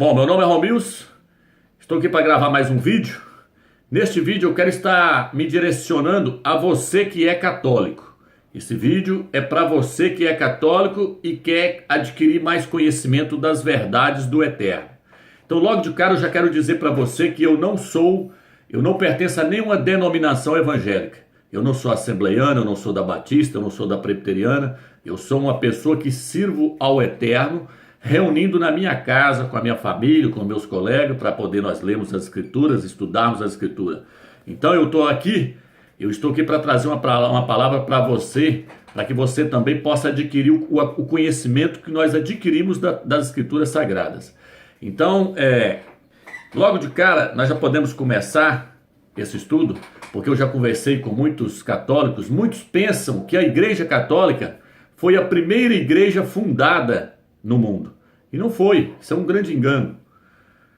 Bom, meu nome é Romilson, estou aqui para gravar mais um vídeo. Neste vídeo eu quero estar me direcionando a você que é católico. Esse vídeo é para você que é católico e quer adquirir mais conhecimento das verdades do Eterno. Então logo de cara eu já quero dizer para você que eu não pertenço a nenhuma denominação evangélica. Eu não sou assembleiano, eu não sou da Batista, eu não sou da Presbiteriana. Eu sou uma pessoa que sirvo ao Eterno, reunindo na minha casa, com a minha família, com meus colegas, para poder nós lermos as Escrituras, estudarmos as Escrituras. Então eu estou aqui para trazer uma palavra para você, para que você também possa adquirir o conhecimento que nós adquirimos das Escrituras Sagradas. Então, logo de cara, nós já podemos começar esse estudo, porque eu já conversei com muitos católicos. Muitos pensam que a Igreja Católica foi a primeira igreja fundada no mundo. E não foi. Isso é um grande engano.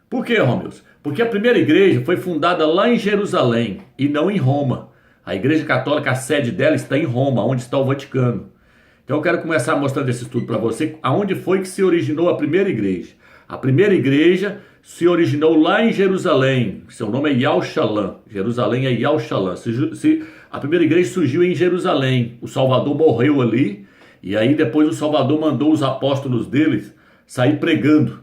Por quê, Romilson? Porque a primeira igreja foi fundada lá em Jerusalém e não em Roma. A Igreja Católica, a sede dela está em Roma, onde está o Vaticano. Então eu quero começar mostrando esse estudo para você, aonde foi que se originou a primeira igreja. A primeira igreja se originou lá em Jerusalém. Seu nome é Yahushalã. Jerusalém é Yahushalã. A primeira igreja surgiu em Jerusalém. O Salvador morreu ali. E aí depois o Salvador mandou os apóstolos deles sair pregando.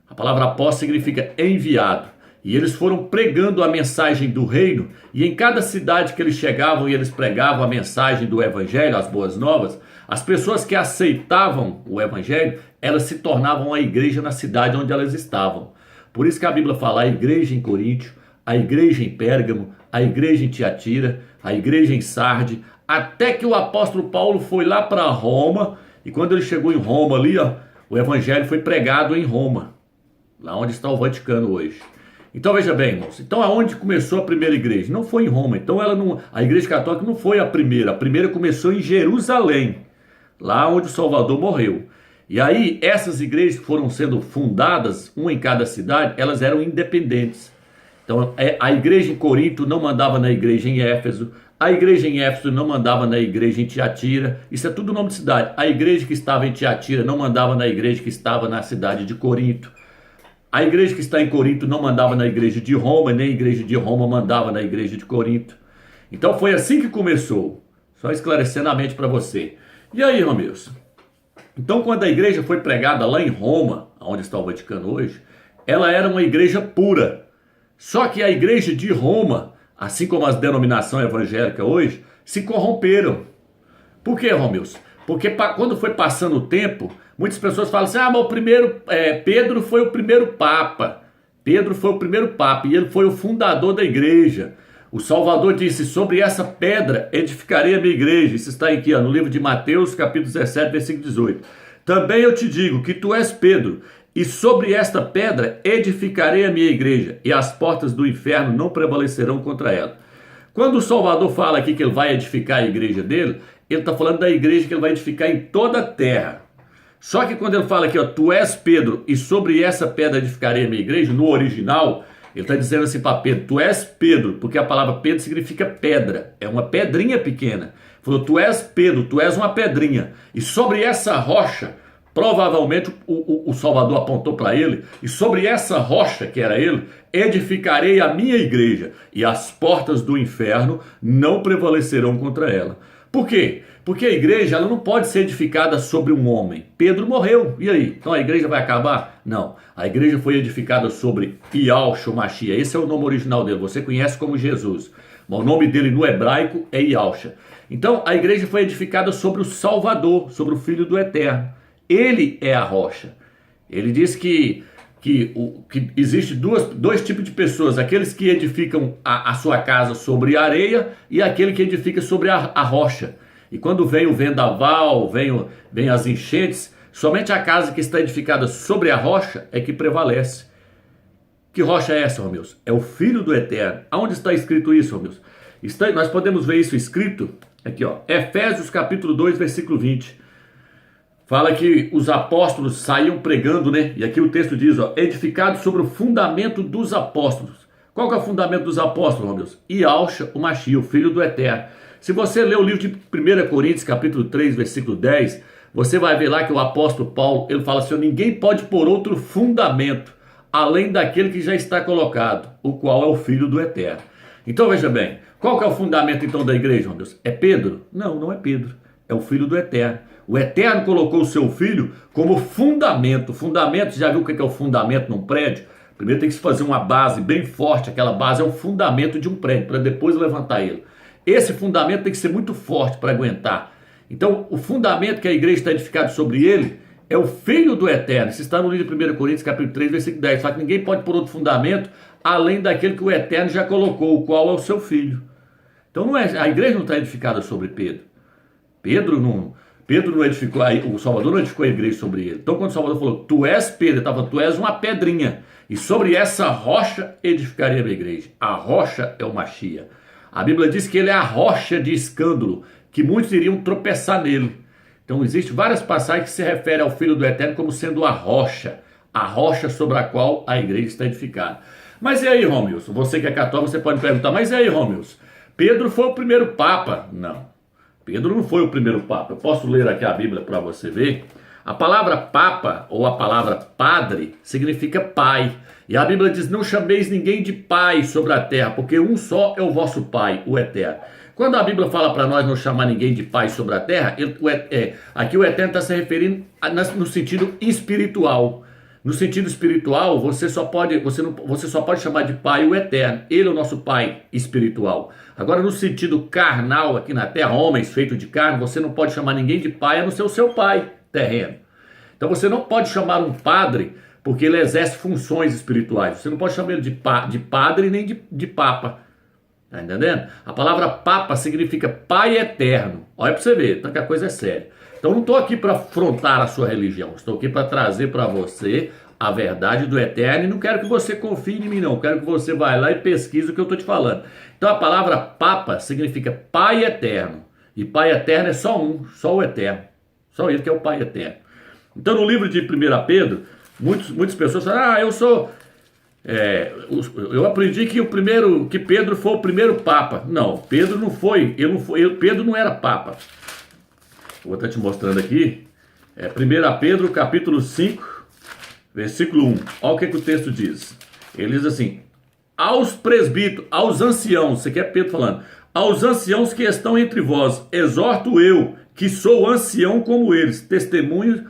A palavra apóstolo significa enviado. E eles foram pregando a mensagem do reino. E em cada cidade que eles chegavam e eles pregavam a mensagem do evangelho, as boas novas, as pessoas que aceitavam o evangelho, elas se tornavam a igreja na cidade onde elas estavam. Por isso que a Bíblia fala a igreja em Coríntio, a igreja em Pérgamo, a igreja em Tiatira, a igreja em Sarde, até que o apóstolo Paulo foi lá para Roma, e quando ele chegou em Roma ali, o evangelho foi pregado em Roma, lá onde está o Vaticano hoje. Então veja bem, irmãos, então aonde começou a primeira igreja? Não foi em Roma. Então a igreja católica não foi a primeira começou em Jerusalém, lá onde o Salvador morreu. E aí essas igrejas que foram sendo fundadas, uma em cada cidade, elas eram independentes. Então a igreja em Corinto não mandava na igreja em Éfeso, a igreja em Éfeso não mandava na igreja em Tiatira, isso é tudo nome de cidade. A igreja que estava em Tiatira não mandava na igreja que estava na cidade de Corinto. A igreja que está em Corinto não mandava na igreja de Roma, nem a igreja de Roma mandava na igreja de Corinto. Então foi assim que começou, só esclarecendo a mente para você. E aí, Romilson? Então quando a igreja foi pregada lá em Roma, onde está o Vaticano hoje, ela era uma igreja pura. Só que a igreja de Roma, assim como as denominações evangélicas hoje, se corromperam. Por quê, Romilson? Porque quando foi passando o tempo, muitas pessoas falam assim, mas Pedro foi o primeiro papa. Pedro foi o primeiro papa e ele foi o fundador da igreja. O Salvador disse, sobre essa pedra edificarei a minha igreja. Isso está aqui no livro de Mateus, capítulo 17, versículo 18. Também eu te digo que tu és Pedro, e sobre esta pedra edificarei a minha igreja, e as portas do inferno não prevalecerão contra ela. Quando o Salvador fala aqui que ele vai edificar a igreja dele, ele está falando da igreja que ele vai edificar em toda a terra. Só que quando ele fala aqui, tu és Pedro, e sobre essa pedra edificarei a minha igreja, no original, ele está dizendo assim para Pedro, tu és Pedro, porque a palavra Pedro significa pedra, é uma pedrinha pequena. Ele falou, tu és Pedro, tu és uma pedrinha, e sobre essa rocha, provavelmente o Salvador apontou para ele, e sobre essa rocha que era ele, edificarei a minha igreja, e as portas do inferno não prevalecerão contra ela. Por quê? Porque a igreja ela não pode ser edificada sobre um homem. Pedro morreu, e aí? Então a igreja vai acabar? Não, a igreja foi edificada sobre Yahushua Mashiach, esse é o nome original dele, você conhece como Jesus, mas o nome dele no hebraico é Yahushua. Então a igreja foi edificada sobre o Salvador, sobre o Filho do Eterno. Ele é a rocha. Ele diz que existe dois tipos de pessoas, aqueles que edificam a sua casa sobre a areia e aquele que edifica sobre a rocha. E quando vem o vendaval, vem as enchentes, somente a casa que está edificada sobre a rocha é que prevalece. Que rocha é essa, Romilson? É o Filho do Eterno. Aonde está escrito isso, Romilson? Nós podemos ver isso escrito aqui, Efésios capítulo 2, versículo 20. Fala que os apóstolos saíam pregando, né? E aqui o texto diz, edificados sobre o fundamento dos apóstolos. Qual que é o fundamento dos apóstolos, Romilson? Yahusha, o Mashiach, o Filho do Eterno. Se você ler o livro de 1 Coríntios, capítulo 3, versículo 10, você vai ver lá que o apóstolo Paulo, ele fala assim, ninguém pode pôr outro fundamento além daquele que já está colocado, o qual é o Filho do Eterno. Então veja bem, qual que é o fundamento então da igreja, meu Deus? É Pedro? Não, não é Pedro, é o Filho do Eterno. O Eterno colocou o seu Filho como fundamento. Fundamento, já viu o que é o fundamento num prédio? Primeiro tem que se fazer uma base bem forte, aquela base é o fundamento de um prédio, para depois levantar ele. Esse fundamento tem que ser muito forte para aguentar. Então, o fundamento que a igreja está edificada sobre ele é o Filho do Eterno. Isso está no livro de 1 Coríntios, capítulo 3, versículo 10. Só que ninguém pode pôr outro fundamento além daquele que o Eterno já colocou, o qual é o seu Filho. Então, não é, a igreja não está edificada sobre Pedro. Pedro não edificou, o Salvador não edificou a igreja sobre ele. Então, quando o Salvador falou, tu és Pedro, ele estava falando, tu és uma pedrinha. E sobre essa rocha edificaria a minha igreja. A rocha é o Machia. A Bíblia diz que ele é a rocha de escândalo, que muitos iriam tropeçar nele. Então, existem várias passagens que se referem ao Filho do Eterno como sendo a rocha sobre a qual a igreja está edificada. Mas e aí, Romilson? Você que é católico, você pode perguntar, mas e aí, Romilson? Pedro foi o primeiro Papa? Não, Pedro não foi o primeiro Papa. Eu posso ler aqui a Bíblia para você ver. A palavra Papa, ou a palavra Padre, significa Pai. E a Bíblia diz, não chameis ninguém de Pai sobre a terra, porque um só é o vosso Pai, o Eterno. Quando a Bíblia fala para nós não chamar ninguém de Pai sobre a terra, aqui o Eterno está se referindo no sentido espiritual. No sentido espiritual, você só pode chamar de Pai o Eterno. Ele é o nosso Pai espiritual. Agora, no sentido carnal, aqui na terra, homens feitos de carne, você não pode chamar ninguém de Pai, a não ser o seu Pai terreno. Então você não pode chamar um padre, porque ele exerce funções espirituais. Você não pode chamar ele de padre nem de papa. Tá entendendo? A palavra papa significa Pai Eterno. Olha para você ver, então que a coisa é séria. Então não estou aqui para afrontar a sua religião. Estou aqui para trazer para você a verdade do Eterno. E não quero que você confie em mim, não. Quero que você vá lá e pesquise o que eu estou te falando. Então a palavra papa significa Pai Eterno. E Pai Eterno é só um, só o Eterno. Só ele que é o Pai Eterno. Então no livro de 1 Pedro, muitas pessoas falam, eu aprendi que Pedro foi o primeiro Papa. Não, Pedro não foi. Pedro não era Papa. Vou estar te mostrando aqui. 1 Pedro capítulo 5, versículo 1. Olha o que o texto diz. Ele diz assim, aos presbíteros, aos anciãos, isso aqui é Pedro falando, aos anciãos que estão entre vós, exorto eu, que sou ancião como eles, testemunha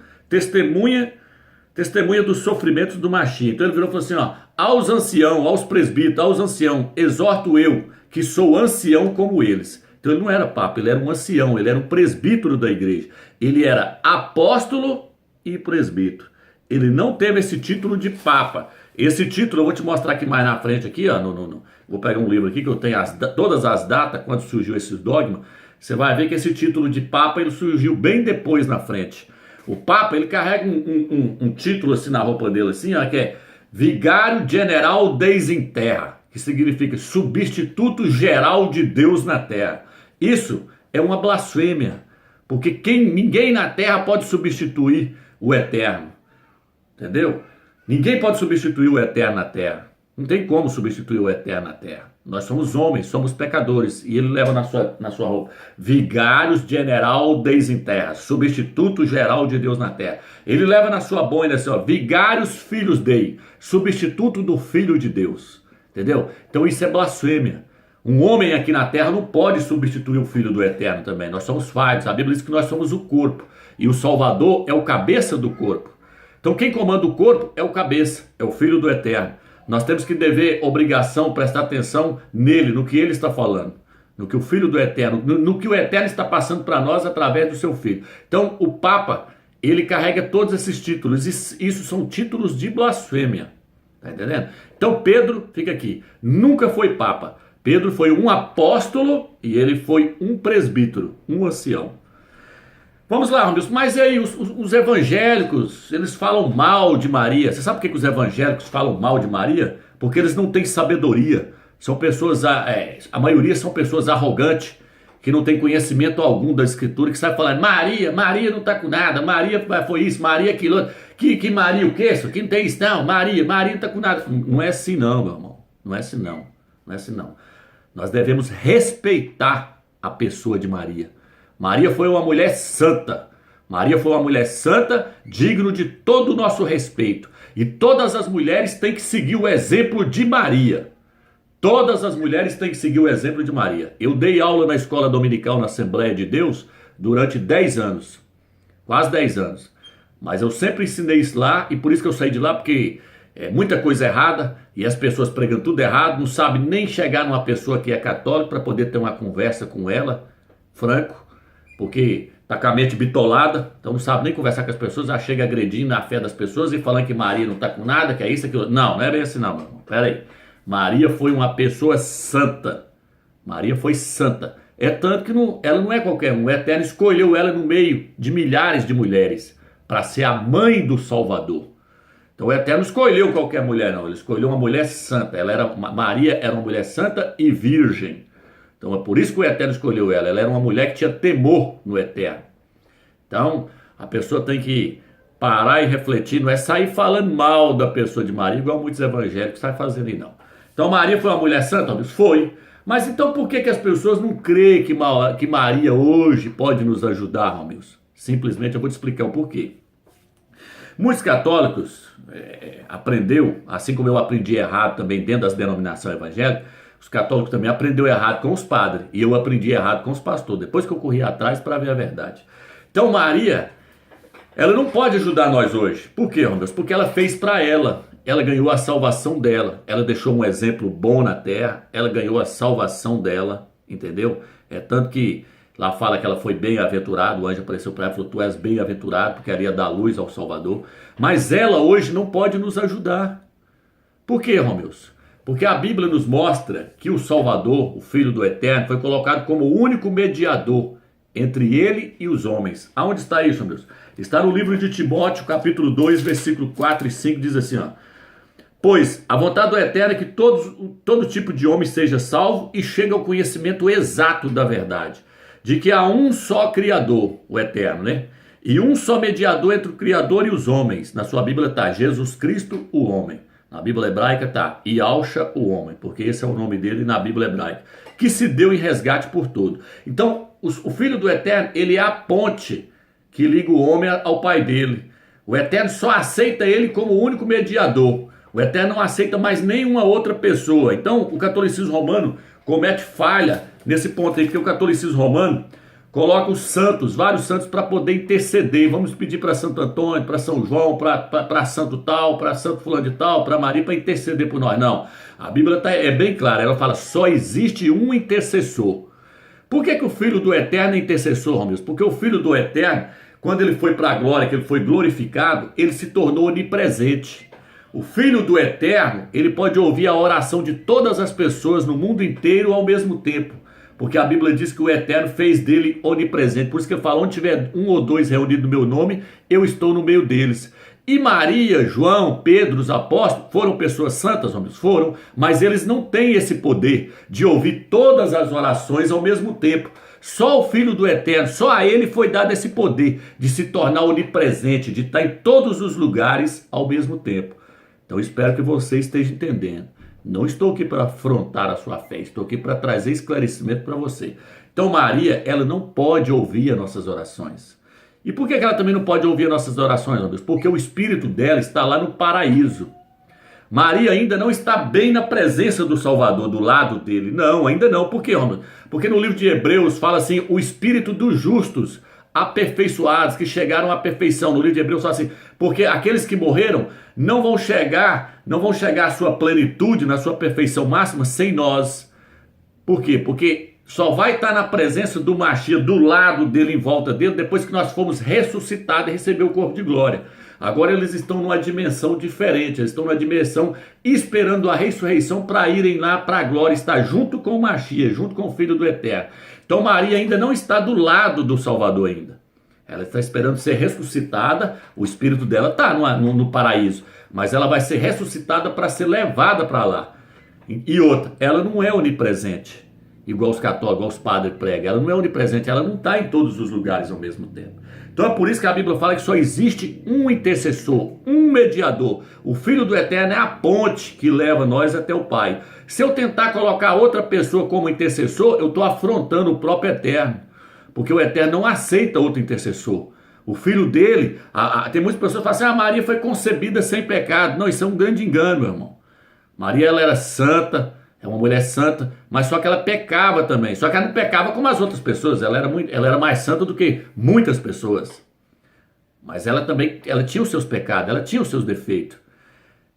dos sofrimentos do Machia. Então ele virou e falou assim, aos anciãos, aos presbíteros, aos anciãos, exorto eu, que sou ancião como eles. Então ele não era papa, ele era um ancião, ele era um presbítero da igreja. Ele era apóstolo e presbítero. Ele não teve esse título de papa. Esse título eu vou te mostrar aqui mais na frente, aqui, vou pegar um livro aqui que eu tenho todas as datas, quando surgiu esses dogmas. Você vai ver que esse título de papa ele surgiu bem depois na frente. O Papa, ele carrega um título assim na roupa dele, assim, que é Vigário General Deus em Terra, que significa substituto geral de Deus na Terra. Isso é uma blasfêmia, porque ninguém na Terra pode substituir o Eterno, entendeu? Ninguém pode substituir o Eterno na Terra. Não tem como substituir o Eterno na Terra. Nós somos homens, somos pecadores. E ele leva na sua roupa Vigários General Deus em Terra, substituto geral de Deus na Terra. Ele leva na sua boina assim, Vigários Filhos Dei, substituto do Filho de Deus. Entendeu? Então isso é blasfêmia. Um homem aqui na terra não pode substituir o Filho do Eterno também. Nós somos falhos. A Bíblia diz que nós somos o corpo. E o Salvador é o cabeça do corpo. Então quem comanda o corpo é o cabeça, é o Filho do Eterno. Nós temos que obrigação, prestar atenção nele, no que ele está falando. No que o Filho do Eterno, no que o Eterno está passando para nós através do seu Filho. Então o Papa, ele carrega todos esses títulos. Isso são títulos de blasfêmia. Tá entendendo? Então Pedro, fica aqui, nunca foi Papa. Pedro foi um apóstolo e ele foi um presbítero, um ancião. Vamos lá, Romilson, mas e aí os evangélicos, eles falam mal de Maria. Você sabe por que os evangélicos falam mal de Maria? Porque eles não têm sabedoria. São pessoas, a maioria são pessoas arrogantes, que não têm conhecimento algum da Escritura, que sabe falar, Maria não está com nada, Maria foi isso, Maria aquilo, que Maria o quê? Isso aqui não tem isso não, Maria não está com nada. Não é assim não, meu irmão, não é assim não, não é assim não. Nós devemos respeitar a pessoa de Maria. Maria foi uma mulher santa. Maria foi uma mulher santa, digno de todo o nosso respeito. E todas as mulheres têm que seguir o exemplo de Maria. Todas as mulheres têm que seguir o exemplo de Maria. Eu dei aula na escola dominical na Assembleia de Deus durante 10 anos. Quase 10 anos. Mas eu sempre ensinei isso lá e por isso que eu saí de lá, porque é muita coisa errada e as pessoas pregam tudo errado, não sabem nem chegar numa pessoa que é católica para poder ter uma conversa com ela, franco, porque tá com a mente bitolada, então não sabe nem conversar com as pessoas, já chega agredindo a fé das pessoas e falando que Maria não tá com nada, que é isso, aquilo. Não, não é bem assim não, meu irmão. Pera aí. Maria foi uma pessoa santa. Maria foi santa. É tanto que ela não é qualquer um. O Eterno escolheu ela no meio de milhares de mulheres para ser a mãe do Salvador. Então o Eterno escolheu qualquer mulher, não. Ele escolheu uma mulher santa. Maria era uma mulher santa e virgem. Então é por isso que o Eterno escolheu ela. Ela era uma mulher que tinha temor no Eterno. Então a pessoa tem que parar e refletir. Não é sair falando mal da pessoa de Maria, igual muitos evangélicos saem fazendo aí, não. Então Maria foi uma mulher santa? Foi. Mas então por que as pessoas não creem que Maria hoje pode nos ajudar, Romilson? Simplesmente eu vou te explicar o porquê. Muitos católicos aprendeu, assim como eu aprendi errado também dentro das denominações evangélicas, os católicos também aprenderam errado com os padres, e eu aprendi errado com os pastores, depois que eu corri atrás para ver a verdade. Então Maria, ela não pode ajudar nós hoje. Por quê, Romilson? Porque ela fez para ela ganhou a salvação dela, ela deixou um exemplo bom na terra, ela ganhou a salvação dela, entendeu? É tanto que lá fala que ela foi bem-aventurada, o anjo apareceu para ela e falou, tu és bem-aventurado, porque ela ia dar luz ao Salvador. Mas ela hoje não pode nos ajudar. Por quê, Romilson? Porque a Bíblia nos mostra que o Salvador, o Filho do Eterno, foi colocado como o único mediador entre ele e os homens. Aonde está isso, Romilson? Está no livro de Timóteo, capítulo 2, versículo 4 e 5, diz assim, ó. Pois a vontade do Eterno é que todo tipo de homem seja salvo e chegue ao conhecimento exato da verdade. De que há um só Criador, o Eterno, né? E um só mediador entre o Criador e os homens. Na sua Bíblia está Jesus Cristo, o homem. Na Bíblia hebraica está Yahusha, o homem, porque esse é o nome dele na Bíblia hebraica. Que se deu em resgate por todo. Então, o Filho do Eterno, ele é a ponte que liga o homem ao Pai dele. O Eterno só aceita ele como o único mediador. O Eterno não aceita mais nenhuma outra pessoa. Então, o catolicismo romano comete falha nesse ponto aí, porque o catolicismo romano coloca os santos, vários santos, para poder interceder. Vamos pedir para Santo Antônio, para São João, para santo tal, para santo fulano de tal, para Maria, para interceder por nós. Não, a Bíblia é bem clara, ela fala, só existe um intercessor. Por que o Filho do Eterno é intercessor, Romilson? Porque o Filho do Eterno, quando ele foi para a glória, que ele foi glorificado, ele se tornou onipresente. O Filho do Eterno, ele pode ouvir a oração de todas as pessoas no mundo inteiro ao mesmo tempo. Porque a Bíblia diz que o Eterno fez dele onipresente. Por isso que ele fala, onde tiver um ou dois reunidos no meu nome, eu estou no meio deles. E Maria, João, Pedro, os apóstolos, foram pessoas santas, homens? Foram, mas eles não têm esse poder de ouvir todas as orações ao mesmo tempo. Só o Filho do Eterno, só a ele foi dado esse poder de se tornar onipresente, de estar em todos os lugares ao mesmo tempo. Então espero que você esteja entendendo. Não estou aqui para afrontar a sua fé, estou aqui para trazer esclarecimento para você. Então Maria, ela não pode ouvir as nossas orações. E por que ela também não pode ouvir as nossas orações, meu Deus? Porque o espírito dela está lá no paraíso. Maria ainda não está bem na presença do Salvador, do lado dele. Não, ainda não. Por quê, homem? Porque no livro de Hebreus fala assim, o espírito dos justos, aperfeiçoados, que chegaram à perfeição. No livro de Hebreus fala assim, porque aqueles que morreram não vão chegar à sua plenitude, na sua perfeição máxima, sem nós. Por quê? Porque só vai estar na presença do Mashiach, do lado dele, em volta dele, depois que nós fomos ressuscitados e receber o corpo de glória. Agora eles estão numa dimensão diferente, eles estão numa dimensão esperando a ressurreição para irem lá para a glória, estar junto com o Mashiach, junto com o Filho do Eterno. Então Maria ainda não está do lado do Salvador ainda. Ela está esperando ser ressuscitada, o espírito dela está no paraíso, mas ela vai ser ressuscitada para ser levada para lá. E outra, ela não é onipresente, igual os católicos, igual os padres pregam. Ela não é onipresente, ela não está em todos os lugares ao mesmo tempo. Então é por isso que a Bíblia fala que só existe um intercessor, um mediador. O Filho do Eterno é a ponte que leva nós até o Pai. Se eu tentar colocar outra pessoa como intercessor, eu estou afrontando o próprio Eterno. Porque o Eterno não aceita outro intercessor. O filho dele, tem muitas pessoas que falam assim, a Maria foi concebida sem pecado. Não, isso é um grande engano, meu irmão. Maria, ela era santa, é uma mulher santa, mas só que ela pecava também. Só que ela não pecava como as outras pessoas, ela era mais santa do que muitas pessoas. Mas ela também, ela tinha os seus pecados, ela tinha os seus defeitos.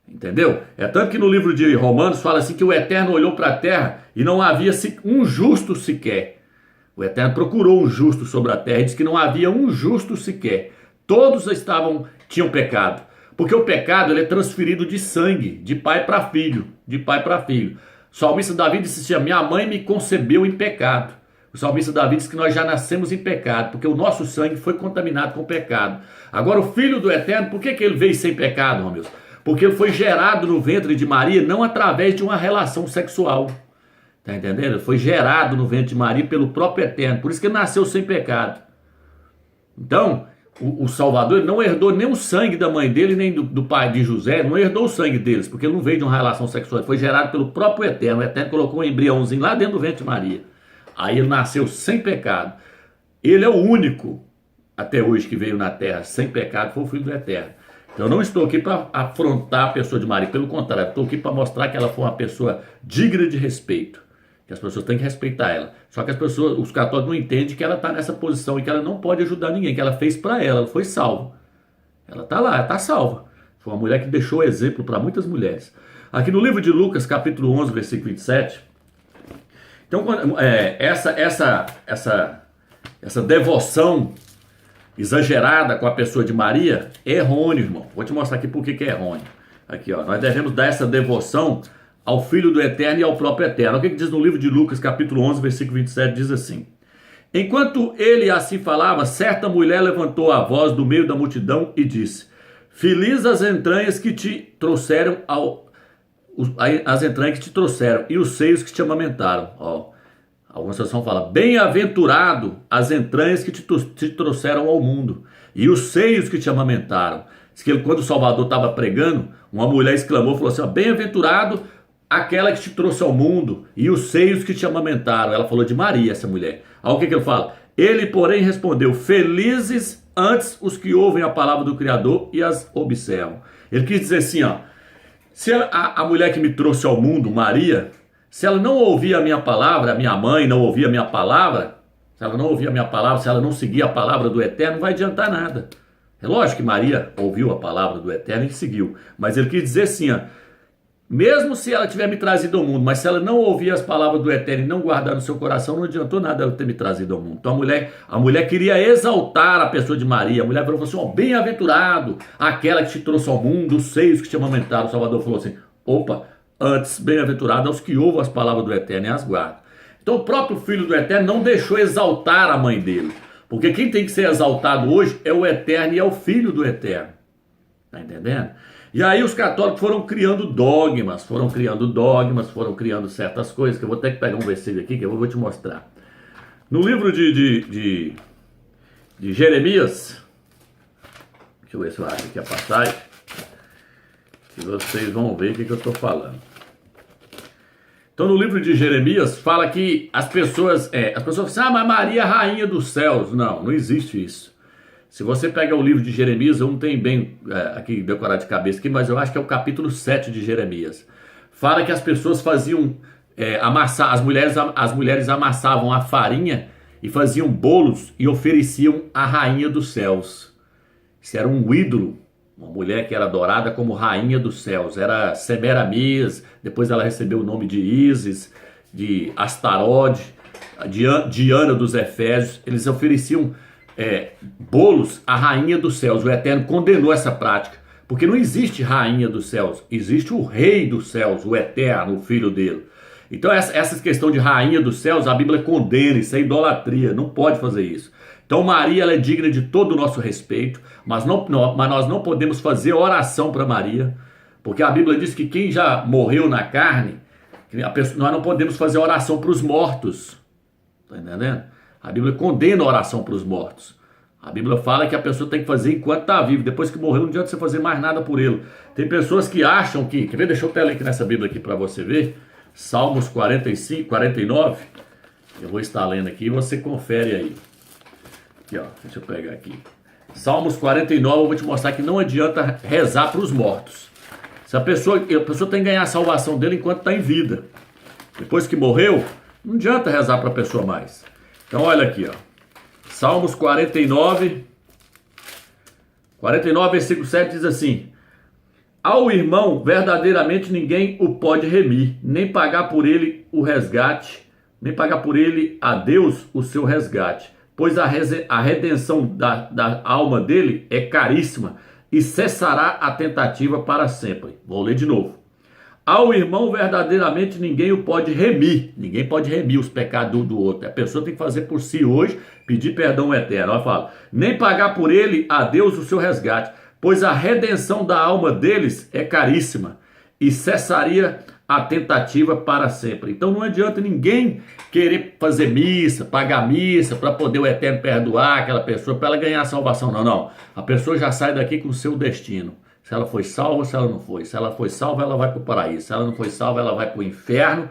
Entendeu? É tanto que no livro de Romanos fala assim que o Eterno olhou para a terra e não havia um justo sequer. O Eterno procurou um justo sobre a terra e disse que não havia um justo sequer. Todos tinham pecado. Porque o pecado ele é transferido de sangue, de pai para filho, de pai para filho. O salmista Davi disse assim, minha mãe me concebeu em pecado. O salmista Davi diz que nós já nascemos em pecado, porque o nosso sangue foi contaminado com o pecado. Agora o Filho do Eterno, por que ele veio sem pecado, irmão meus? Porque ele foi gerado no ventre de Maria, não através de uma relação sexual. Tá entendendo? Ele foi gerado no ventre de Maria pelo próprio Eterno, por isso que ele nasceu sem pecado. Então, o Salvador ele não herdou nem o sangue da mãe dele, nem do pai de José, não herdou o sangue deles, porque ele não veio de uma relação sexual, ele foi gerado pelo próprio Eterno. O Eterno colocou um embriãozinho lá dentro do ventre de Maria. Aí ele nasceu sem pecado. Ele é o único, até hoje, que veio na terra sem pecado, foi o Filho do Eterno. Então eu não estou aqui para afrontar a pessoa de Maria, pelo contrário, estou aqui para mostrar que ela foi uma pessoa digna de respeito, que as pessoas têm que respeitar ela. Só que os católicos não entendem que ela está nessa posição e que ela não pode ajudar ninguém, que ela fez para ela foi salva. Ela está lá, ela está salva. Foi uma mulher que deixou exemplo para muitas mulheres. Aqui no livro de Lucas, capítulo 11, versículo 27, então essa devoção exagerada com a pessoa de Maria é errôneo, irmão. Vou te mostrar aqui por que é errôneo. Aqui, ó, nós devemos dar essa devoção ao Filho do Eterno e ao próprio Eterno. O que diz no livro de Lucas, capítulo 11, versículo 27, diz assim: enquanto ele assim falava, certa mulher levantou a voz do meio da multidão e disse: feliz as entranhas que te trouxeram as entranhas que te trouxeram e os seios que te amamentaram. Ó, algumas pessoas falam, bem-aventurado as entranhas que te trouxeram ao mundo e os seios que te amamentaram. Diz que quando o Salvador estava pregando, uma mulher exclamou, falou assim, bem-aventurado aquela que te trouxe ao mundo e os seios que te amamentaram. Ela falou de Maria, essa mulher. Olha o que ele fala. Ele, porém, respondeu, felizes antes os que ouvem a palavra do Criador e as observam. Ele quis dizer assim, ó, se a mulher que me trouxe ao mundo, Maria, se ela não ouvia a minha palavra, a minha mãe não ouvia a minha palavra, se ela não ouvia a minha palavra, se ela não seguia a palavra do Eterno, não vai adiantar nada. É lógico que Maria ouviu a palavra do Eterno e seguiu, mas ele quis dizer assim, ó, mesmo se ela tiver me trazido ao mundo, mas se ela não ouvir as palavras do Eterno e não guardar no seu coração, não adiantou nada ela ter me trazido ao mundo. Então a mulher queria exaltar a pessoa de Maria. A mulher falou assim, ó, bem-aventurado aquela que te trouxe ao mundo, os seios que te amamentaram. O Salvador falou assim, opa, antes bem-aventurado aos que ouvem as palavras do Eterno e as guardam. Então o próprio Filho do Eterno não deixou exaltar a mãe dele. Porque quem tem que ser exaltado hoje é o Eterno e é o Filho do Eterno. Tá entendendo? E aí os católicos foram criando dogmas, foram criando certas coisas, que eu vou ter que pegar um versículo aqui que eu vou te mostrar. No livro de Jeremias, deixa eu ver se eu acho aqui a passagem, que vocês vão ver o que eu estou falando. Então no livro de Jeremias fala que as pessoas falam assim, mas Maria é rainha dos céus. Não existe isso. Se você pega o livro de Jeremias, eu não tenho bem aqui decorado de cabeça aqui, mas eu acho que é o capítulo 7 de Jeremias. Fala que as pessoas faziam amassar, as mulheres amassavam a farinha e faziam bolos e ofereciam à rainha dos céus. Isso era um ídolo, uma mulher que era adorada como rainha dos céus. Era Semiramis, depois ela recebeu o nome de Ísis, de Astarode, Diana dos Efésios. Eles ofereciam bolos à rainha dos céus. O Eterno condenou essa prática, porque não existe rainha dos céus, existe o rei dos céus, o Eterno, o filho dele. Então essa questão de rainha dos céus, a Bíblia condena, isso é idolatria, não pode fazer isso. Então Maria, ela é digna de todo o nosso respeito, mas nós não podemos fazer oração para Maria, porque a Bíblia diz que quem já morreu na carne, nós não podemos fazer oração para os mortos, tá entendendo? A Bíblia condena a oração para os mortos. A Bíblia fala que a pessoa tem que fazer enquanto está vivo. Depois que morreu, não adianta você fazer mais nada por ele. Tem pessoas que acham que... Quer ver? Deixa eu até ler aqui nessa Bíblia aqui para você ver. Salmos 45, 49. Eu vou estar lendo aqui e você confere aí. Aqui, ó. Deixa eu pegar aqui. Salmos 49, eu vou te mostrar que não adianta rezar para os mortos. Se a pessoa tem que ganhar a salvação dele enquanto está em vida. Depois que morreu, não adianta rezar para a pessoa mais. Então olha aqui, ó. Salmos 49, versículo 7 diz assim: ao irmão verdadeiramente ninguém o pode remir, nem pagar por ele o resgate, nem pagar por ele a Deus o seu resgate, pois a redenção da alma dele é caríssima e cessará a tentativa para sempre. Vou ler de novo. Ao irmão verdadeiramente ninguém o pode remir. Ninguém pode remir os pecados do outro. A pessoa tem que fazer por si hoje, pedir perdão eterno. Ela fala, nem pagar por ele a Deus o seu resgate, pois a redenção da alma deles é caríssima e cessaria a tentativa para sempre. Então não adianta ninguém querer fazer missa, pagar missa para poder o eterno perdoar aquela pessoa, para ela ganhar a salvação. Não. A pessoa já sai daqui com o seu destino. Se ela foi salva, se ela não foi. Se ela foi salva, ela vai para o paraíso. Se ela não foi salva, ela vai para o inferno.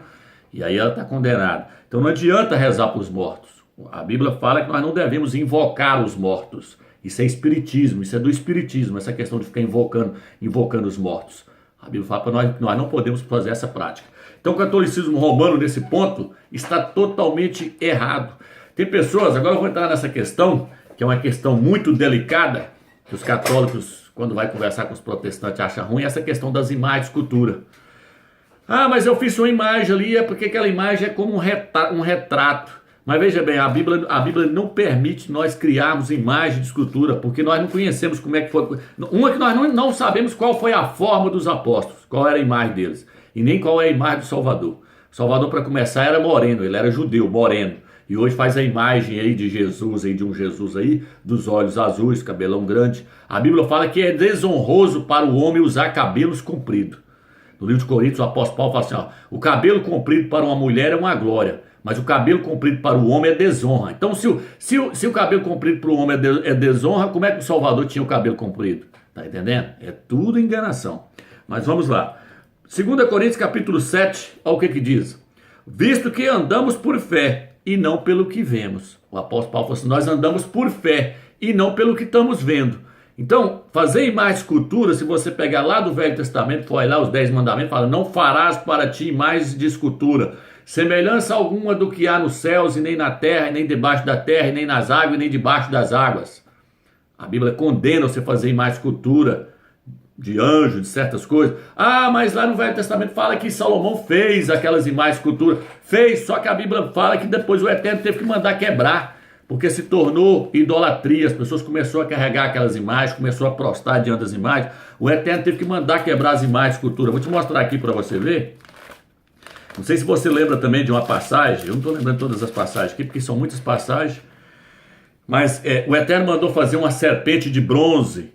E aí ela está condenada. Então não adianta rezar para os mortos. A Bíblia fala que nós não devemos invocar os mortos. Isso é espiritismo, isso é do espiritismo, essa questão de ficar invocando os mortos. A Bíblia fala para nós que nós não podemos fazer essa prática. Então o catolicismo romano, nesse ponto, está totalmente errado. Tem pessoas, agora eu vou entrar nessa questão, que é uma questão muito delicada, que os católicos, quando vai conversar com os protestantes, acham ruim, essa questão das imagens de escultura. Ah, mas eu fiz uma imagem ali, é porque aquela imagem é como um retrato. Mas veja bem, a Bíblia não permite nós criarmos imagem de escultura, porque nós não conhecemos como é que foi. Uma que nós não sabemos qual foi a forma dos apóstolos, qual era a imagem deles, e nem qual é a imagem do Salvador. O Salvador, para começar, era moreno, ele era judeu, moreno. E hoje faz a imagem aí de Jesus, aí de um Jesus aí, dos olhos azuis, cabelão grande. A Bíblia fala que é desonroso para o homem usar cabelos compridos. No livro de Coríntios, o apóstolo Paulo fala assim, ó, o cabelo comprido para uma mulher é uma glória, mas o cabelo comprido para o homem é desonra. Então, se o cabelo comprido para o homem é desonra, como é que o Salvador tinha o cabelo comprido? Tá entendendo? É tudo enganação. Mas vamos lá. 2 Coríntios capítulo 7, olha o que diz. Visto que andamos por fé e não pelo que vemos. O apóstolo Paulo falou assim, nós andamos por fé e não pelo que estamos vendo. Então, fazer imagem de escultura, se você pegar lá do Velho Testamento, for lá os 10 mandamentos, fala, não farás para ti imagens de escultura, semelhança alguma do que há nos céus, e nem na terra, e nem debaixo da terra, e nem nas águas, e nem debaixo das águas. A Bíblia condena você fazer imagem de escultura, de anjo, de certas coisas. Ah, mas lá no Velho Testamento fala que Salomão fez aquelas imagens de escultura. Fez, só que a Bíblia fala que depois o Eterno teve que mandar quebrar, porque se tornou idolatria. As pessoas começaram a carregar aquelas imagens, começou a prostrar diante das imagens. O Eterno teve que mandar quebrar as imagens de escultura. Vou te mostrar aqui para você ver. Não sei se você lembra também de uma passagem. Eu não estou lembrando todas as passagens aqui, porque são muitas passagens. Mas o Eterno mandou fazer uma serpente de bronze.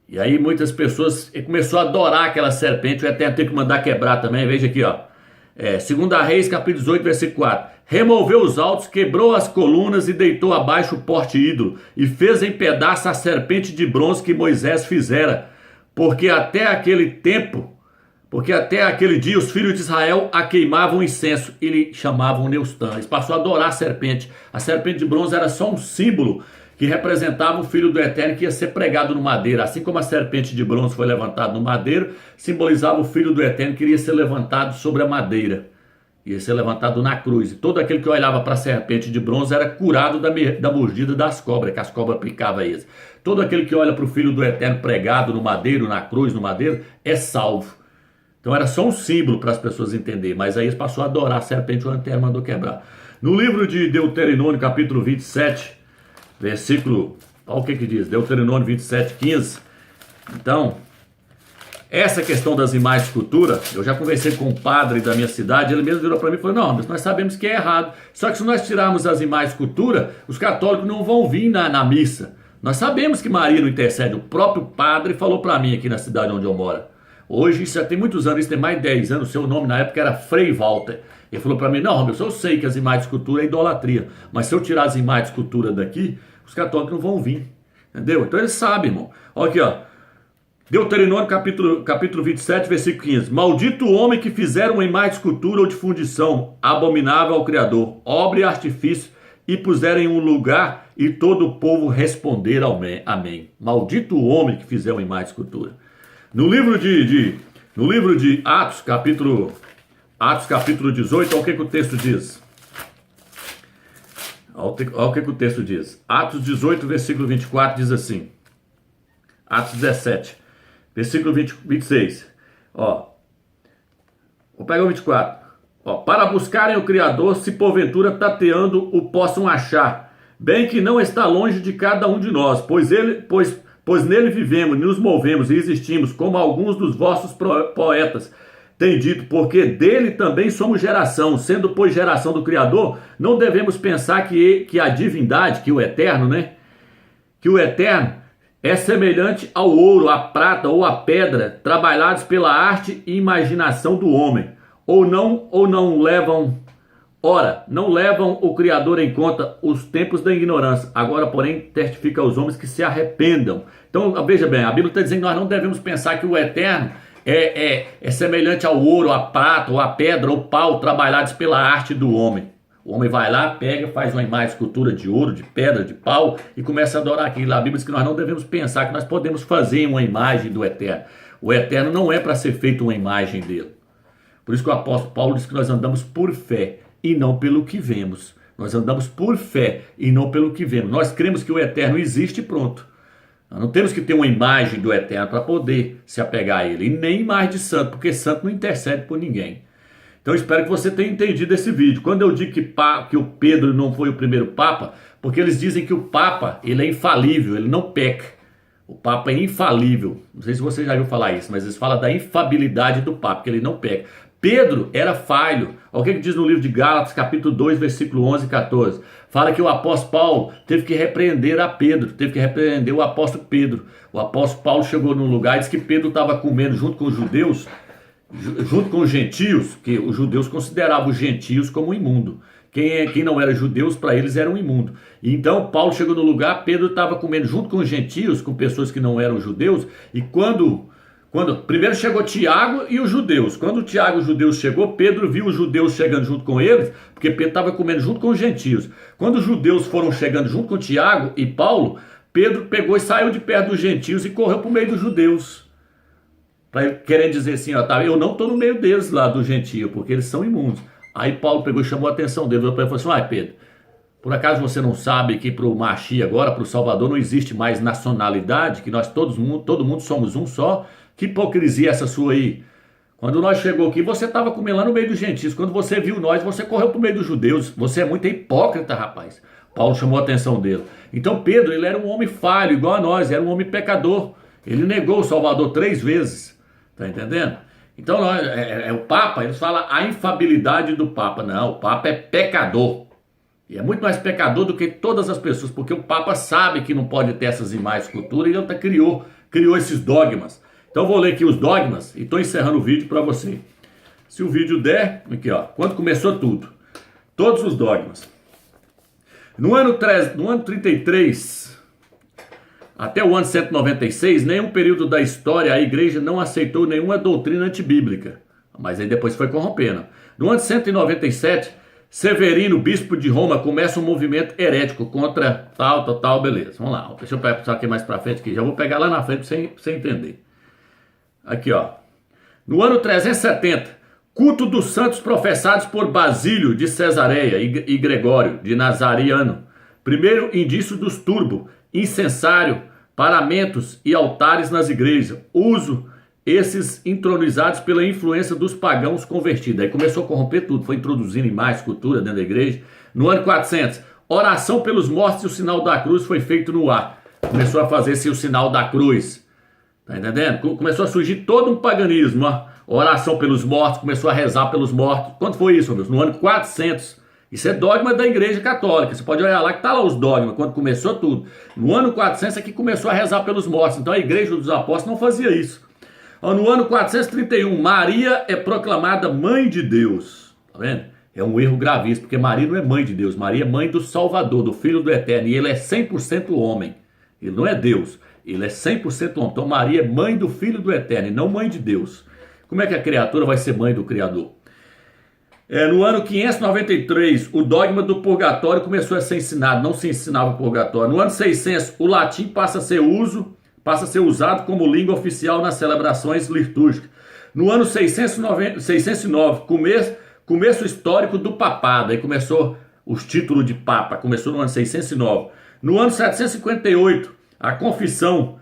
E aí muitas pessoas começaram a adorar aquela serpente. O Eterno teve que mandar quebrar também. Veja aqui, ó. 2 Reis, capítulo 18, versículo 4. Removeu os altos, quebrou as colunas e deitou abaixo o porte ídolo. E fez em pedaço a serpente de bronze que Moisés fizera. Porque até aquele dia os filhos de Israel a queimavam incenso e lhe chamavam Neustã. Eles passaram a adorar a serpente. A serpente de bronze era só um símbolo que representava o Filho do Eterno que ia ser pregado no madeiro. Assim como a serpente de bronze foi levantada no madeiro, simbolizava o Filho do Eterno que iria ser levantado sobre a madeira. Ia ser levantado na cruz. E todo aquele que olhava para a serpente de bronze era curado da mordida das cobras, que as cobras picavam eles. Todo aquele que olha para o Filho do Eterno pregado no madeiro, na cruz, no madeiro, é salvo. Então era só um símbolo para as pessoas entenderem. Mas aí eles passaram a adorar a serpente, o Eterno mandou quebrar. No livro de Deuteronômio, capítulo 27, versículo, olha o que diz, Deuteronômio 27, 15. Então, essa questão das imagens de escultura, eu já conversei com um padre da minha cidade, ele mesmo virou para mim e falou, não, mas nós sabemos que é errado. Só que se nós tirarmos as imagens de escultura, os católicos não vão vir na missa. Nós sabemos que Maria não intercede. O próprio padre falou para mim aqui na cidade onde eu moro. Hoje, isso já tem muitos anos, isso tem mais de 10 anos, o seu nome na época era Frei Walter. Ele falou para mim, não, Romilson, eu sei que as imagens de escultura é idolatria, mas se eu tirar as imagens de escultura daqui, os católicos não vão vir, entendeu? Então eles sabem, irmão. Olha aqui, ó. Deuteronômio capítulo 27, versículo 15. Maldito o homem que fizer uma imagem de escultura ou de fundição, abominável ao Criador, obra e artifício, e puser em um lugar E todo o povo responder amém. Maldito o homem que fizer uma imagem de escultura. No livro de Atos, capítulo 18, olha o que o texto diz. Olha o que o texto diz. Atos 18, versículo 24 diz assim. Atos 17, versículo 26. Ó, vou pegar o 24. Ó, para buscarem o Criador, se porventura tateando o possam achar, bem que não está longe de cada um de nós, pois nele vivemos, nos movemos e existimos, como alguns dos vossos poetas têm dito, porque dele também somos geração, sendo pois geração do Criador, não devemos pensar que a divindade, que o eterno, né? Que o eterno é semelhante ao ouro, à prata ou à pedra, trabalhados pela arte e imaginação do homem, ou não levam o Criador em conta os tempos da ignorância. Agora, porém, testifica aos homens que se arrependam. Então, veja bem, a Bíblia está dizendo que nós não devemos pensar que o eterno é semelhante ao ouro, à prata, ou à pedra, ou pau, trabalhados pela arte do homem. O homem vai lá, pega, faz uma imagem, escultura de ouro, de pedra, de pau, e começa a adorar aquilo. A Bíblia diz que nós não devemos pensar que nós podemos fazer uma imagem do eterno. O eterno não é para ser feito uma imagem dele. Por isso que o apóstolo Paulo diz que nós andamos por fé e não pelo que vemos. Nós andamos por fé e não pelo que vemos. Nós cremos que o eterno existe e pronto. Nós não temos que ter uma imagem do eterno para poder se apegar a ele. E nem imagem de santo, porque santo não intercede por ninguém. Então eu espero que você tenha entendido esse vídeo. Quando eu digo que o Pedro não foi o primeiro Papa, porque eles dizem que o Papa ele é infalível, ele não peca. O Papa é infalível. Não sei se você já ouviu falar isso, mas eles falam da infabilidade do Papa, que ele não peca. Pedro era falho. Olha o que diz no livro de Gálatas, capítulo 2, versículo 11 e 14. Fala que o apóstolo Paulo teve que repreender a Pedro, teve que repreender o apóstolo Pedro. O apóstolo Paulo chegou num lugar e disse que Pedro estava comendo junto com os judeus, junto com os gentios, que os judeus consideravam os gentios como imundo. Quem não era judeus, para eles era um imundo. E então Paulo chegou no lugar, Pedro estava comendo junto com os gentios, com pessoas que não eram judeus, e quando primeiro chegou Tiago e os judeus. Quando Tiago e os judeus chegou, Pedro viu os judeus chegando junto com eles, porque Pedro estava comendo junto com os gentios. Quando os judeus foram chegando junto com Tiago e Paulo, Pedro pegou e saiu de perto dos gentios e correu para o meio dos judeus. Querendo dizer assim, ó, tá, eu não estou no meio deles lá do gentio, porque eles são imundos. Aí Paulo pegou e chamou a atenção dele, e falou assim, Pedro, por acaso você não sabe que para o Mashiach agora, para o Salvador, não existe mais nacionalidade, que nós todo mundo somos um só? Que hipocrisia essa sua aí? Quando nós chegou aqui, você estava comendo lá no meio dos gentios. Quando você viu nós, você correu para o meio dos judeus. Você é muito hipócrita, rapaz. Paulo chamou a atenção dele. Então Pedro, ele era um homem falho, igual a nós, era um homem pecador. Ele negou o Salvador 3 vezes. Tá entendendo? Então o Papa, eles falam a infabilidade do Papa. Não, o Papa é pecador. E é muito mais pecador do que todas as pessoas, porque o Papa sabe que não pode ter essas imagens, escultura, e ele criou esses dogmas. Então eu vou ler aqui os dogmas e estou encerrando o vídeo para você. Se o vídeo der, aqui ó, quando começou tudo, todos os dogmas. No ano 33 até o ano 196, nenhum período da história a igreja não aceitou nenhuma doutrina antibíblica, mas aí depois foi corrompendo. No ano 197, Severino, bispo de Roma, começa um movimento herético contra tal, beleza. Vamos lá, deixa eu passar aqui mais para frente, que já vou pegar lá na frente para você entender. Aqui ó, no ano 370, culto dos santos professados por Basílio de Cesareia e Gregório de Nazariano. Primeiro indício dos turbo, incensário, paramentos e altares nas igrejas. Uso esses entronizados pela influência dos pagãos convertidos. Aí começou a corromper tudo, foi introduzindo imagens, escultura dentro da igreja. No ano 400, oração pelos mortos e o sinal da cruz foi feito no ar. Começou a fazer-se o sinal da cruz. Tá entendendo? Começou a surgir todo um paganismo, ó. Oração pelos mortos, começou a rezar pelos mortos. Quando foi isso, meu Deus? No ano 400. Isso é dogma da igreja católica. Você pode olhar lá que tá lá os dogmas, quando começou tudo. No ano 400 é que começou a rezar pelos mortos. Então a igreja dos apóstolos não fazia isso. No ano 431, Maria é proclamada mãe de Deus. Tá vendo? É um erro gravíssimo, porque Maria não é mãe de Deus. Maria é mãe do Salvador, do Filho do Eterno. E ele é 100% homem. Ele não é Deus. Ele é 100% homem. Então Maria é mãe do Filho do Eterno e não mãe de Deus. Como é que a criatura vai ser mãe do Criador? No ano 593, o dogma do purgatório começou a ser ensinado, não se ensinava o purgatório. No ano 600, o latim passa a ser usado como língua oficial nas celebrações litúrgicas. No ano 609, começo histórico do papado, aí começou os títulos de papa, começou no ano 609. No ano 758, a confissão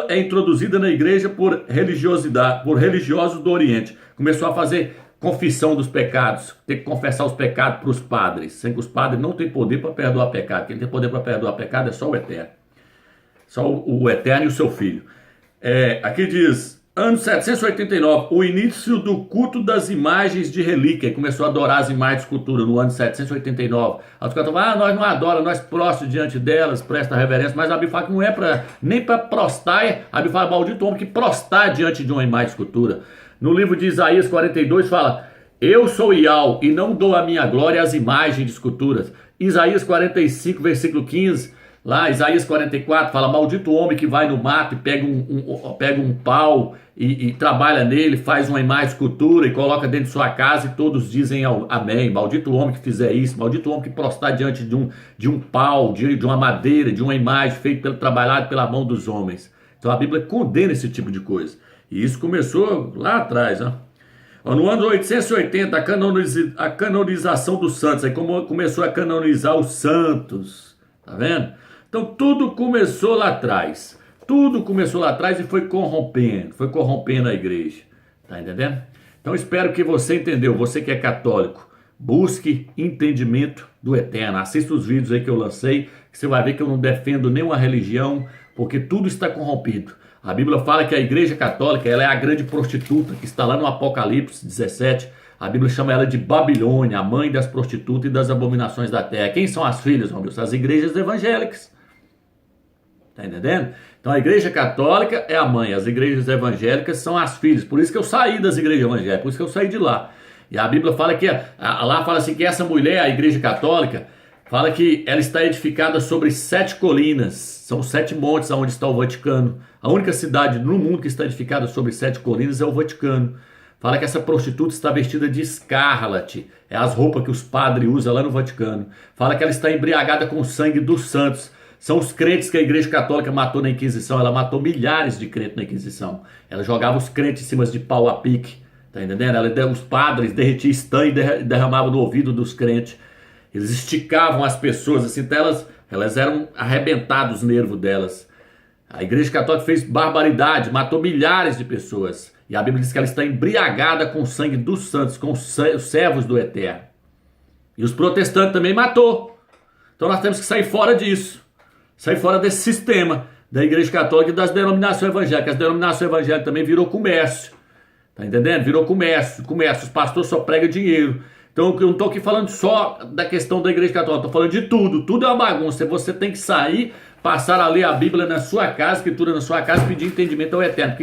é introduzida na igreja por religiosos do Oriente. Começou a fazer confissão dos pecados, tem que confessar os pecados para os padres, sendo que os padres não têm poder para perdoar pecado. Quem tem poder para perdoar pecado é só o Eterno. Só o Eterno e o seu Filho. Aqui diz, ano 789, o início do culto das imagens de relíquia. Começou a adorar as imagens de escultura no ano 789. Os caras falam, nós não adoramos, nós prostamos diante delas, presta reverência. Mas a Bíblia fala que não é nem para prostar. A Bíblia fala, maldito homem que prostar diante de uma imagem de escultura. No livro de Isaías 42 fala, eu sou Iau e não dou a minha glória às imagens de esculturas. Isaías 45, versículo 15, lá Isaías 44 fala, maldito homem que vai no mato e pega um pau e trabalha nele, faz uma imagem de escultura e coloca dentro de sua casa e todos dizem amém. Maldito homem que fizer isso, maldito homem que prostrar diante de um pau, de uma madeira, de uma imagem feita trabalhada pela mão dos homens. Então a Bíblia condena esse tipo de coisa. E isso começou lá atrás, ó. No ano 880, a canonização dos santos. Aí começou a canonizar os santos. Tá vendo? Então tudo começou lá atrás. Tudo começou lá atrás e foi corrompendo a igreja. Tá entendendo? Então espero que você entendeu. Você que é católico, busque entendimento do Eterno. Assista os vídeos aí que eu lancei, que você vai ver que eu não defendo nenhuma religião, porque tudo está corrompido. A Bíblia fala que a igreja católica ela é a grande prostituta, que está lá no Apocalipse 17. A Bíblia chama ela de Babilônia, a mãe das prostitutas e das abominações da terra. Quem são as filhas, meu Deus? As igrejas evangélicas. Tá entendendo? Então a igreja católica é a mãe, as igrejas evangélicas são as filhas. Por isso que eu saí das igrejas evangélicas, por isso que eu saí de lá. E a Bíblia fala que, lá fala assim que essa mulher, a igreja católica, fala que ela está edificada sobre 7 colinas, são 7 montes onde está o Vaticano. A única cidade no mundo que está edificada sobre 7 colinas é o Vaticano. Fala que essa prostituta está vestida de escarlate, é as roupas que os padres usam lá no Vaticano. Fala que ela está embriagada com o sangue dos santos. São os crentes que a igreja católica matou na Inquisição. Ela matou milhares de crentes na Inquisição. Ela jogava os crentes em cima de pau a pique. Tá entendendo? Os padres derretiam estanho e derramavam no ouvido dos crentes. Eles esticavam as pessoas assim, então elas eram arrebentadas os nervos delas. A igreja católica fez barbaridade, matou milhares de pessoas. E a Bíblia diz que ela está embriagada com o sangue dos santos, com os servos do Eterno. E os protestantes também matou. Então nós temos que sair fora disso. Sair fora desse sistema da igreja católica e das denominações evangélicas. As denominações evangélicas também virou comércio. Tá entendendo? Virou comércio. Os pastores só pregam dinheiro. Então eu não estou aqui falando só da questão da igreja católica, estou falando de tudo. Tudo é uma bagunça. Você tem que sair, passar a ler a Bíblia na sua casa, escritura na sua casa, pedir entendimento ao Eterno.